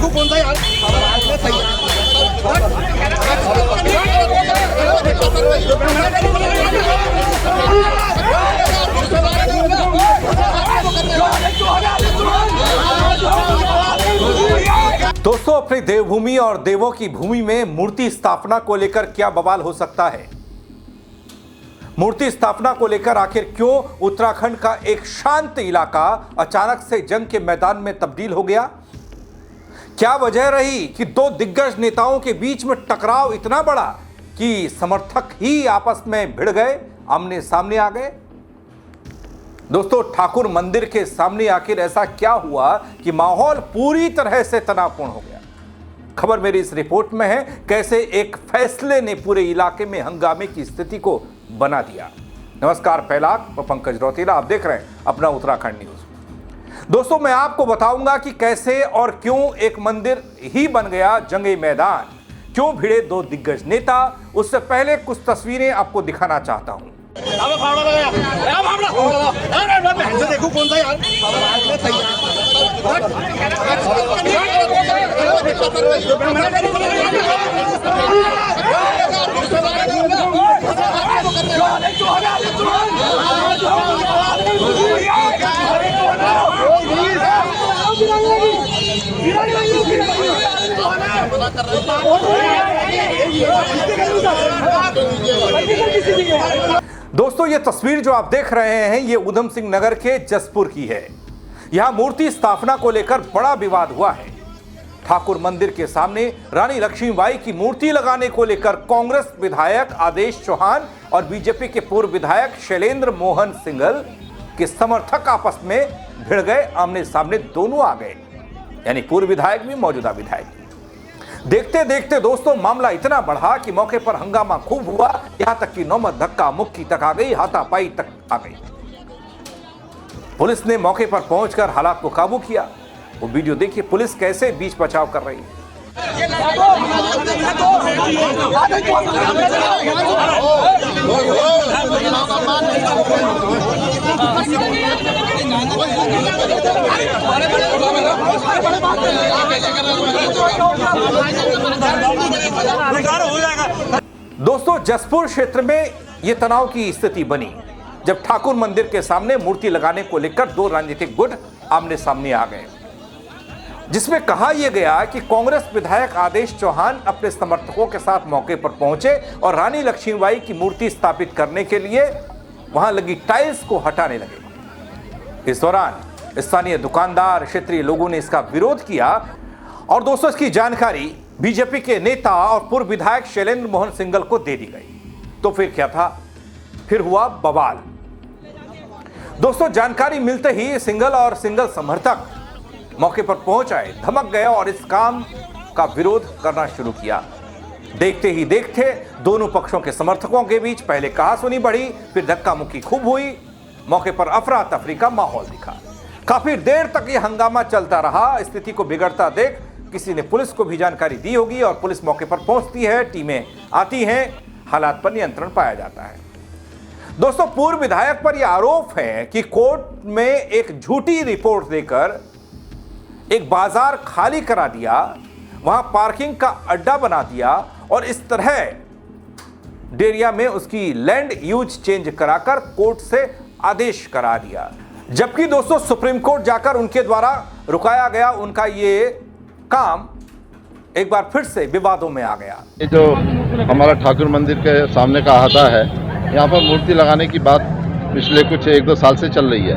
देखो कौन सा यार दोस्तों, अपनी देवभूमि और देवों की भूमि में मूर्ति स्थापना को लेकर क्या बवाल हो सकता है? मूर्ति स्थापना को लेकर आखिर क्यों उत्तराखंड का एक शांत इलाका अचानक से जंग के मैदान में तब्दील हो गया? क्या वजह रही कि दो दिग्गज नेताओं के बीच में टकराव इतना बड़ा कि समर्थक ही आपस में भिड़ गए, आमने सामने आ गए? दोस्तों, ठाकुर मंदिर के सामने आखिर ऐसा क्या हुआ कि माहौल पूरी तरह से तनावपूर्ण हो गया? खबर मेरी इस रिपोर्ट में है, कैसे एक फैसले ने पूरे इलाके में हंगामे की स्थिति को बना दिया। नमस्कार, फैलाक व पंकज रौतेला, आप देख रहे हैं अपना उत्तराखंड न्यूज। दोस्तों, मैं आपको बताऊंगा कि कैसे और क्यों एक मंदिर ही बन गया जंगी मैदान, क्यों भिड़े दो दिग्गज नेता। उससे पहले कुछ तस्वीरें आपको दिखाना चाहता हूं। देखो कौन सा यार दोस्तों, ये तस्वीर जो आप देख रहे हैं, ये उधम सिंह नगर के जसपुर की है। यहां मूर्ति स्थापना को लेकर बड़ा विवाद हुआ है। ठाकुर मंदिर के सामने रानी लक्ष्मीबाई की मूर्ति लगाने को लेकर कांग्रेस विधायक आदेश चौहान और बीजेपी के पूर्व विधायक शैलेंद्र मोहन सिंघल के समर्थक आपस में भिड़ गए, आमने सामने दोनों आ गए, यानी पूर्व विधायक भी, मौजूदा विधायक भी। देखते देखते दोस्तों, मामला इतना बढ़ा कि मौके पर हंगामा खूब हुआ, यहां तक कि नौबत धक्का मुक्की तक आ गई, हाथापाई तक आ गई। पुलिस ने मौके पर पहुंचकर हालात को काबू किया। वो वीडियो देखिए, पुलिस कैसे बीच बचाव कर रही है। दोस्तों, जसपुर क्षेत्र में यह तनाव की स्थिति बनी जब ठाकुर मंदिर के सामने मूर्ति लगाने को लेकर दो राजनीतिक गुट आमने सामने आ गए, जिसमें कहा यह गया कि कांग्रेस विधायक आदेश चौहान अपने समर्थकों के साथ मौके पर पहुंचे और रानी लक्ष्मीबाई की मूर्ति स्थापित करने के लिए वहां लगी टाइल्स को हटाने लगे। इस दौरान स्थानीय दुकानदार, क्षेत्रीय लोगों ने इसका विरोध किया और दोस्तों, इसकी जानकारी बीजेपी के नेता और पूर्व विधायक शैलेंद्र मोहन सिंघल को दे दी गई। तो फिर क्या था? फिर हुआ बवाल। दोस्तों, जानकारी मिलते ही सिंघल और सिंघल समर्थक मौके पर पहुंच आए, धमक गए और इस काम का विरोध करना शुरू किया। देखते ही देखते दोनों पक्षों के समर्थकों के बीच पहले कहासुनी बढ़ी, फिर धक्का मुक्की खूब हुई। मौके पर अफरा तफरी का माहौल दिखा। काफी देर तक यह हंगामा चलता रहा। स्थिति को बिगड़ता देख किसी ने पुलिस को भी जानकारी दी होगी और पुलिस मौके पर पहुंचती है, टीमें आती हैं, हालात पर नियंत्रण पाया जाता है। दोस्तों, पूर्व विधायक पर यह आरोप है कि कोर्ट में एक झूठी रिपोर्ट देकर एक बाजार खाली करा दिया, वहां पार्किंग का अड्डा बना दिया और इस तरह डेरिया में उसकी लैंड यूज चेंज कराकर कोर्ट से आदेश करा दिया। जबकि दोस्तों, सुप्रीम कोर्ट जाकर उनके द्वारा रुकाया गया उनका ये काम एक बार फिर से विवादों में आ गया। ये जो हमारा ठाकुर मंदिर के सामने का अहाता है, यहाँ पर मूर्ति लगाने की बात पिछले कुछ 1-2 साल से चल रही है।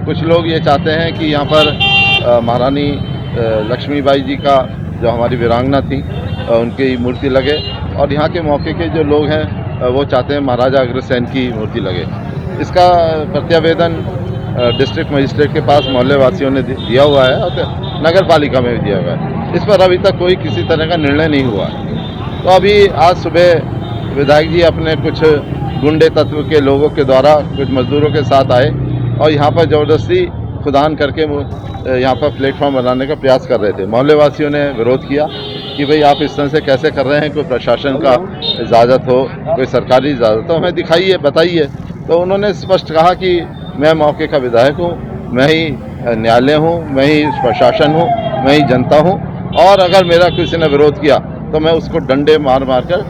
कुछ लोग ये चाहते हैं कि यहाँ पर महारानी लक्ष्मीबाई जी का, जो हमारी वीरांगना थी, उनकी मूर्ति लगे और यहाँ के मौके के जो लोग हैं वो चाहते हैं महाराजा अग्रसेन की मूर्ति लगे। इसका प्रत्यावेदन डिस्ट्रिक्ट मजिस्ट्रेट के पास मोहल्ले वासियों ने दिया हुआ है और नगर पालिका में भी दिया हुआ है। इस पर अभी तक कोई किसी तरह का निर्णय नहीं हुआ है। तो अभी आज सुबह विधायक जी अपने कुछ गुंडे तत्व के लोगों के द्वारा कुछ मजदूरों के साथ आए और यहाँ पर ज़बरदस्ती खुदान करके यहाँ पर प्लेटफॉर्म बनाने का प्रयास कर रहे थे। मोहल्ले वासियों ने विरोध किया कि भाई आप इस तरह से कैसे कर रहे हैं, कोई प्रशासन का इजाज़त हो, कोई सरकारी इजाज़त हो, हमें दिखाइए, बताइए। तो उन्होंने स्पष्ट कहा कि मैं मौके का विधायक हूँ, मैं ही न्यायालय हूँ, मैं ही प्रशासन हूँ, मैं ही जनता हूँ और अगर मेरा किसी ने विरोध किया तो मैं उसको डंडे मार मार कर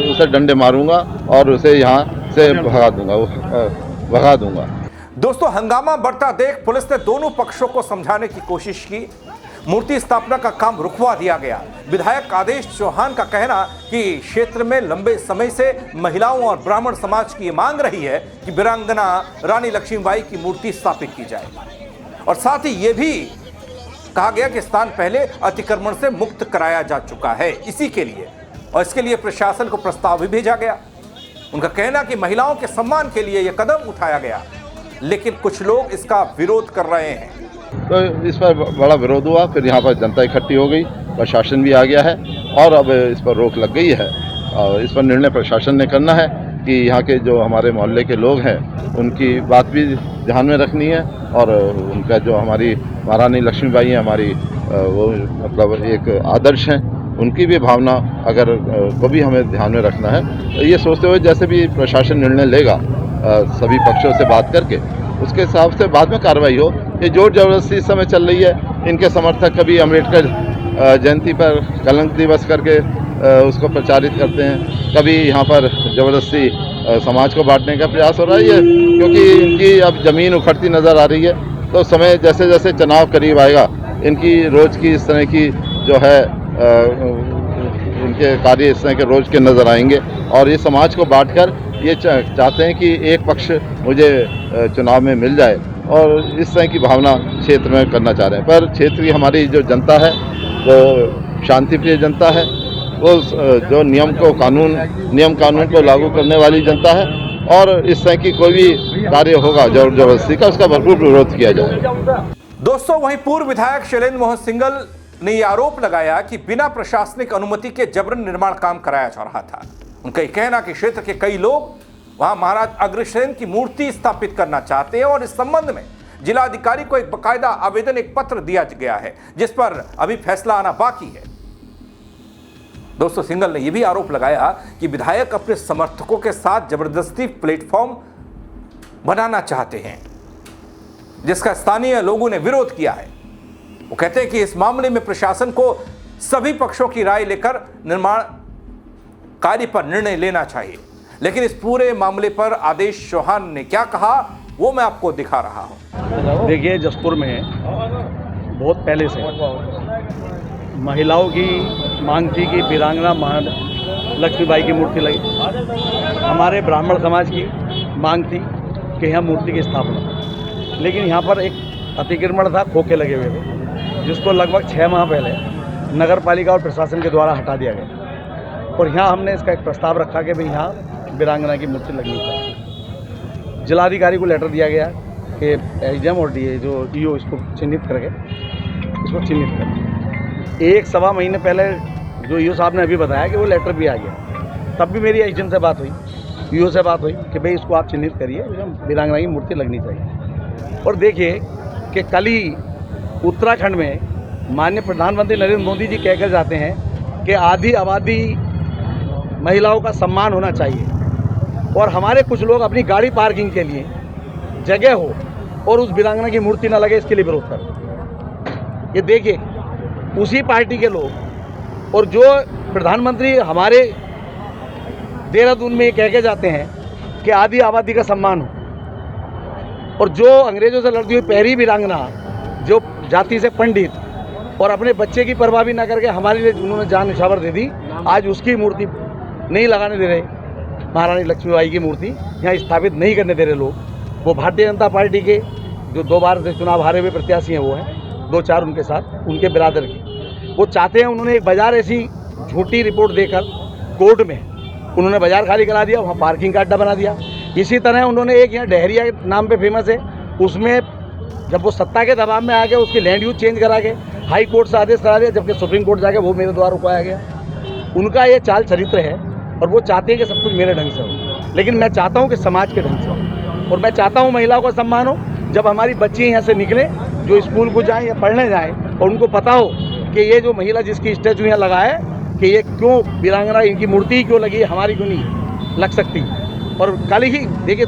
उसे डंडे मारूंगा और उसे यहाँ से भगा दूंगा। दोस्तों, हंगामा बढ़ता देख पुलिस ने दोनों पक्षों को समझाने की कोशिश की। मूर्ति स्थापना का काम रुकवा दिया गया। विधायक आदेश चौहान का कहना कि क्षेत्र में लंबे समय से महिलाओं और ब्राह्मण समाज की मांग रही है कि वीरांगना रानी लक्ष्मीबाई की मूर्ति स्थापित की जाए, और साथ ही यह भी कहा गया कि स्थान पहले अतिक्रमण से मुक्त कराया जा चुका है इसी के लिए, और इसके लिए प्रशासन को प्रस्ताव भी भेजा गया। उनका कहना कि महिलाओं के सम्मान के लिए यह कदम उठाया गया, लेकिन कुछ लोग इसका विरोध कर रहे हैं। तो इस पर बड़ा विरोध हुआ, फिर यहाँ पर जनता इकट्ठी हो गई, प्रशासन भी आ गया है और अब इस पर रोक लग गई है। और इस पर निर्णय प्रशासन ने करना है कि यहाँ के जो हमारे मोहल्ले के लोग हैं उनकी बात भी ध्यान में रखनी है, और उनका जो हमारी महारानी लक्ष्मीबाई हैं, हमारी वो मतलब एक आदर्श हैं, उनकी भी भावना अगर को भी हमें ध्यान में रखना है। तो ये सोचते हुए जैसे भी प्रशासन निर्णय लेगा सभी पक्षों से बात करके उसके हिसाब से बाद में कार्रवाई हो। ये जोर जबरदस्ती इस समय चल रही है। इनके समर्थक कभी अम्बेडकर जयंती पर कलंक दिवस करके उसको प्रचारित करते हैं, कभी यहाँ पर जबरदस्ती समाज को बांटने का प्रयास हो रहा है। क्योंकि इनकी अब ज़मीन उखड़ती नज़र आ रही है, तो समय जैसे जैसे चुनाव करीब आएगा इनकी रोज़ की इस तरह की जो है इनके कार्य इस तरह के रोज़ के नज़र आएंगे, और ये समाज को बांटकर ये चाहते हैं कि एक पक्ष मुझे चुनाव में मिल जाए, और इस तरह की भावना क्षेत्र में करना चाह रहे हैं। पर क्षेत्र की हमारी जो जनता है वो शांतिप्रिय जनता है, वो जो नियम कानून को लागू करने वाली जनता है, और इस तरह की कोई भी कार्य होगा जोर जबरदस्ती का, उसका भरपूर विरोध किया जाए। दोस्तों, वहीं पूर्व विधायक शैलेंद्र मोहन सिंगल ने यह आरोप लगाया कि बिना प्रशासनिक अनुमति के जबरन निर्माण काम कराया जा रहा था। उनका यह कहना कि क्षेत्र के कई लोग वहां महाराज अग्रसेन की मूर्ति स्थापित करना चाहते हैं, और इस संबंध में जिलाधिकारी को एक बकायदा आवेदन, एक पत्र दिया गया है, जिस पर अभी फैसला आना बाकी है। दोस्तों, सिंगल ने यह भी आरोप लगाया कि विधायक अपने समर्थकों के साथ जबरदस्ती प्लेटफॉर्म बनाना चाहते हैं, जिसका स्थानीय लोगों ने विरोध किया है। वो कहते हैं कि इस मामले में प्रशासन को सभी पक्षों की राय लेकर निर्माण कार्य पर निर्णय लेना चाहिए। लेकिन इस पूरे मामले पर आदेश चौहान ने क्या कहा वो मैं आपको दिखा रहा हूं। देखिए, जसपुर में बहुत पहले से महिलाओं की मांग थी कि वीरांगना लक्ष्मीबाई की मूर्ति लगी। हमारे ब्राह्मण समाज की मांग थी कि यहाँ मूर्ति की स्थापना, लेकिन यहाँ पर एक अतिक्रमण था, खोखे लगे हुए थे, जिसको लगभग 6 माह पहले नगर पालिका और प्रशासन के द्वारा हटा दिया गया। और यहाँ हमने इसका एक प्रस्ताव रखा कि भाई यहाँ वीरांगना की मूर्ति लगनी चाहिए। जिलाधिकारी को लेटर दिया गया कि एसडीएम और डीए जो ईओ इसको चिन्हित करके इसको चिन्हित कर। 1-1.25 महीने पहले जो ईओ साहब ने अभी बताया कि वो लेटर भी आ गया, तब भी मेरी एसडीएम से बात हुई, ईओ से बात हुई कि भाई इसको आप चिन्हित करिए, वीरांगना की मूर्ति लगनी चाहिए। और देखिए कि कल ही उत्तराखंड में माननीय प्रधानमंत्री नरेंद्र मोदी जी कहकर जाते हैं कि आधी आबादी महिलाओं का सम्मान होना चाहिए, और हमारे कुछ लोग अपनी गाड़ी पार्किंग के लिए जगह हो और उस वीरांगना की मूर्ति ना लगे, इसके लिए विरोध कर। ये देखिए, उसी पार्टी के लोग और जो प्रधानमंत्री हमारे देहरादून में ये कह के जाते हैं कि आधी आबादी का सम्मान हो, और जो अंग्रेजों से लड़ती हुई पहली वीरांगना, जो जाति से पंडित और अपने बच्चे की परवाह भी ना करके हमारे लिए उन्होंने जान निछावर दे दी, आज उसकी मूर्ति नहीं लगाने दे रहे। महारानी लक्ष्मीबाई की मूर्ति यहाँ स्थापित नहीं करने दे रहे लोग। वो भारतीय जनता पार्टी के जो 2 बार से चुनाव हारे हुए प्रत्याशी हैं, वो हैं 2-4 उनके साथ, उनके बिरादर की। वो चाहते हैं, उन्होंने एक बाज़ार ऐसी झूठी रिपोर्ट देकर कोर्ट में उन्होंने बाज़ार खाली करा दिया, वहाँ पार्किंग का अड्डा बना दिया। इसी तरह उन्होंने एक यहाँ डहरिया के नाम पे फेमस है, उसमें जब वो सत्ता के दबाव में आ गए उसकी लैंड यूज चेंज करा के हाई कोर्ट से आदेश करा दिया, जबकि सुप्रीम कोर्ट जाके वो मेरे द्वारा रुकवाया गया। उनका ये चाल चरित्र है, और वो चाहते हैं कि सब कुछ मेरे ढंग से हो, लेकिन मैं चाहता हूँ कि समाज के ढंग से हो, और मैं चाहता हूँ महिलाओं का सम्मान हो। जब हमारी बच्ची यहाँ से निकले, जो स्कूल को जाएँ या पढ़ने जाएँ, और उनको पता हो कि ये जो महिला जिसकी स्टैचू यहाँ लगा है कि ये क्यों वीरांगना, इनकी मूर्ति क्यों लगी, हमारी क्यों नहीं लग सकती। और कल ही देखिए,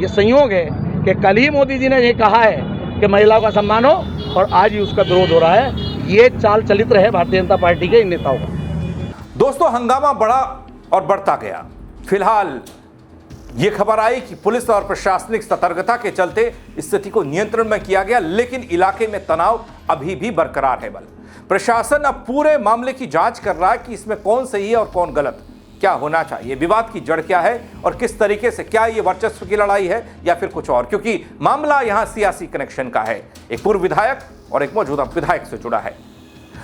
ये संयोग है कि कल ही मोदी जी ने ये कहा है कि महिलाओं का सम्मान हो, और आज ही उसका विरोध हो रहा है। ये चाल चलित्र है भारतीय जनता पार्टी के इन नेताओं का। दोस्तों, हंगामा बढ़ा और बढ़ता गया। फिलहाल ये खबर आई कि पुलिस और प्रशासनिक सतर्कता के चलते स्थिति को नियंत्रण में किया गया, लेकिन इलाके में तनाव अभी भी बरकरार है। प्रशासन अब पूरे मामले की जांच कर रहा है कि इसमें कौन सही है और कौन गलत, क्या होना चाहिए, विवाद की जड़ क्या है और किस तरीके से, क्या ये वर्चस्व की लड़ाई है या फिर कुछ और, क्योंकि मामला यहां सियासी कनेक्शन का है। एक पूर्व विधायक और एक मौजूदा विधायक से जुड़ा है।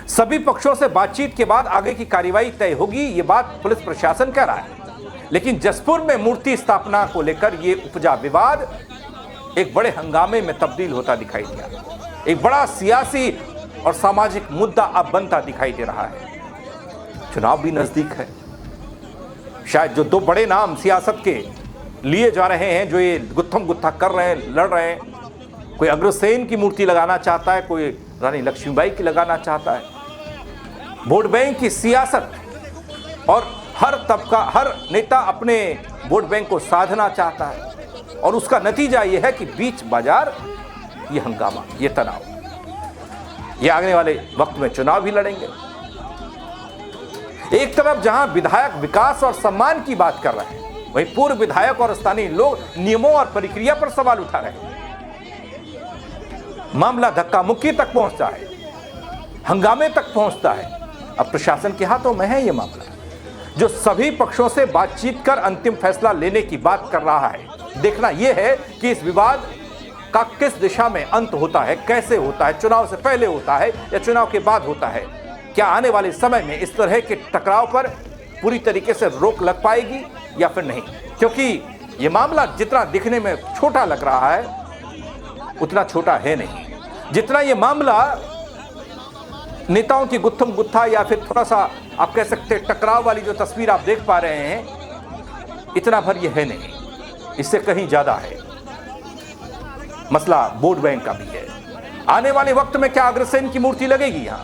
सभी पक्षों से बातचीत के बाद आगे की कार्रवाई तय होगी, ये बात पुलिस प्रशासन कह रहा है। लेकिन जसपुर में मूर्ति स्थापना को लेकर ये उपजा विवाद एक बड़े हंगामे में तब्दील होता दिखाई दिया। एक बड़ा सियासी और सामाजिक मुद्दा अब बनता दिखाई दे रहा है। चुनाव भी नजदीक है। शायद जो दो बड़े नाम सियासत के लिए जा रहे हैं, जो ये गुत्थम गुत्था कर रहे हैं, लड़ रहे हैं, कोई अग्रसेन की मूर्ति लगाना चाहता है, कोई रानी लक्ष्मीबाई की लगाना चाहता है। वोट बैंक की सियासत और हर तबका, हर नेता अपने वोट बैंक को साधना चाहता है और उसका नतीजा यह है कि बीच बाजार ये हंगामा, ये तनाव। ये आने वाले वक्त में चुनाव भी लड़ेंगे। एक तरफ जहां विधायक विकास और सम्मान की बात कर रहे हैं, वहीं पूर्व विधायक और स्थानीय लोग नियमों और प्रक्रिया पर सवाल उठा रहे हैं। मामला धक्का मुक्की तक पहुंचता है, हंगामे तक पहुंचता है। अब प्रशासन के हाथों में है यह मामला, जो सभी पक्षों से बातचीत कर अंतिम फैसला लेने की बात कर रहा है। देखना यह है कि इस विवाद का किस दिशा में अंत होता है, कैसे होता है, चुनाव से पहले होता है या चुनाव के बाद होता है। क्या आने वाले समय में इस तरह के टकराव पर पूरी तरीके से रोक लग पाएगी या फिर नहीं, क्योंकि यह मामला जितना दिखने में छोटा लग रहा है उतना छोटा है नहीं। जितना यह मामला नेताओं की गुत्थम गुत्था या फिर थोड़ा सा आप कह सकते हैं टकराव वाली जो तस्वीर आप देख पा रहे हैं, इतना भर यह है नहीं, इससे कहीं ज्यादा है। मसला वोट बैंक का भी है। आने वाले वक्त में क्या अग्रसेन की मूर्ति लगेगी यहां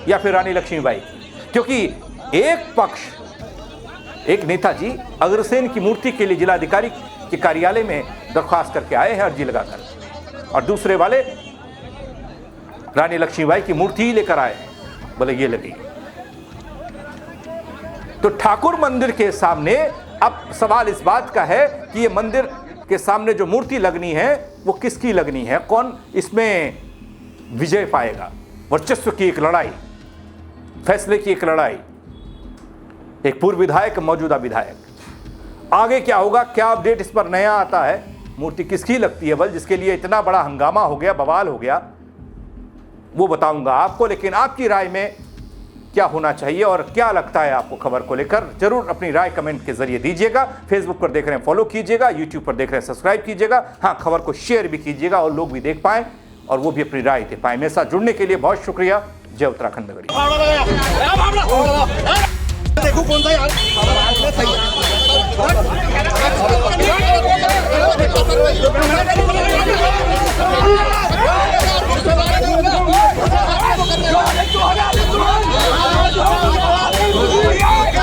या फिर रानी लक्ष्मीबाई की, क्योंकि एक पक्ष, एक नेताजी अग्रसेन की मूर्ति के लिए जिलाधिकारी के कार्यालय में दरख्वास्त करके आए हैं, अर्जी लगाकर, और दूसरे वाले रानी लक्ष्मीबाई की मूर्ति ही लेकर आए हैं, बोले ये लगेगी। तो ठाकुर मंदिर के सामने अब सवाल इस बात का है कि ये मंदिर के सामने जो मूर्ति लगनी है वो किसकी लगनी है, कौन इसमें विजय पाएगा। वर्चस्व की एक लड़ाई, फैसले की एक लड़ाई, एक पूर्व विधायक, मौजूदा विधायक। आगे क्या होगा, क्या अपडेट इस पर नया आता है, मूर्ति किसकी लगती है, बल जिसके लिए इतना बड़ा हंगामा हो गया, बवाल हो गया, वो बताऊंगा आपको। लेकिन आपकी राय में क्या होना चाहिए और क्या लगता है आपको खबर को लेकर, जरूर अपनी राय कमेंट के जरिए दीजिएगा। फेसबुक पर देख रहे हैं फॉलो कीजिएगा, यूट्यूब पर देख रहे हैं सब्सक्राइब कीजिएगा। हाँ, खबर को शेयर भी कीजिएगा और लोग भी देख पाएं और वो भी अपनी राय दे पाएं। मेरे साथ जुड़ने के लिए बहुत शुक्रिया। जय उत्तराखंड नगरी। देखो कौन सा यार सही है।